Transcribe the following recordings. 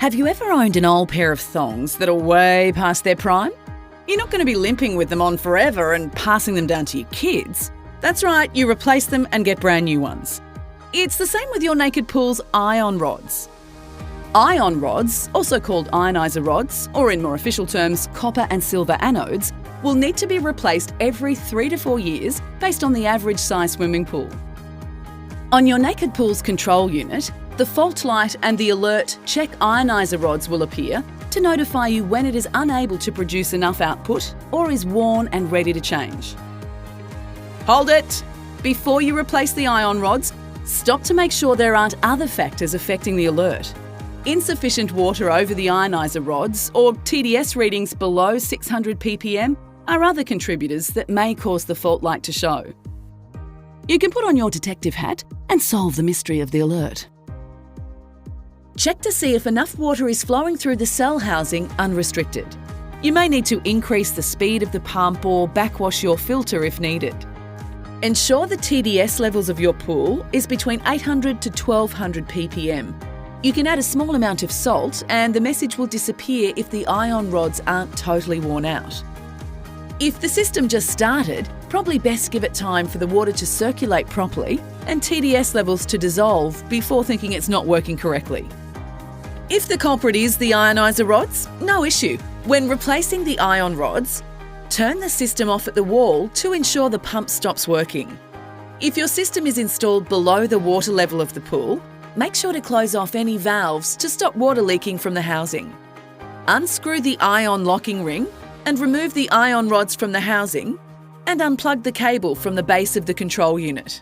Have you ever owned an old pair of thongs that are way past their prime? You're not going to be limping with them on forever and passing them down to your kids. That's right, you replace them and get brand new ones. It's the same with your Naked Pool's Ion rods. Ion rods, also called Ioniser rods, or in more official terms, copper and silver anodes, will need to be replaced every 3 to 4 years based on the average size swimming pool. On your Naked Pool's control unit, the fault light and the alert check Ioniser rods will appear to notify you when it is unable to produce enough output or is worn and ready to change. Hold it! Before you replace the ion rods, stop to make sure there aren't other factors affecting the alert. Insufficient water over the Ioniser rods or TDS readings below 600 ppm are other contributors that may cause the fault light to show. You can put on your detective hat and solve the mystery of the alert. Check to see if enough water is flowing through the cell housing unrestricted. You may need to increase the speed of the pump or backwash your filter if needed. Ensure the TDS levels of your pool is between 800 to 1200 ppm. You can add a small amount of salt and the message will disappear if the ion rods aren't totally worn out. If the system just started, probably best give it time for the water to circulate properly and TDS levels to dissolve before thinking it's not working correctly. If the culprit is the Ioniser rods, no issue. When replacing the ion rods, turn the system off at the wall to ensure the pump stops working. If your system is installed below the water level of the pool, make sure to close off any valves to stop water leaking from the housing. Unscrew the ion locking ring and remove the ion rods from the housing and unplug the cable from the base of the control unit.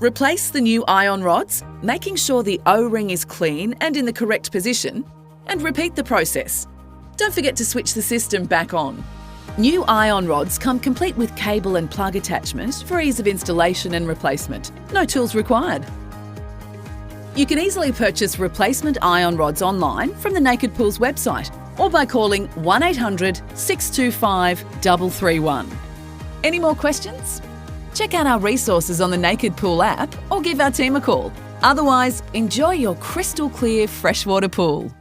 Replace the new ion rods, making sure the O-ring is clean and in the correct position, and repeat the process. Don't forget to switch the system back on. New ion rods come complete with cable and plug attachment for ease of installation and replacement. No tools required. You can easily purchase replacement ion rods online from the Naked Pool's website or by calling 1800 625 331. Any more questions? Check out our resources on the Naked Pool app or give our team a call. Otherwise, enjoy your crystal clear freshwater pool.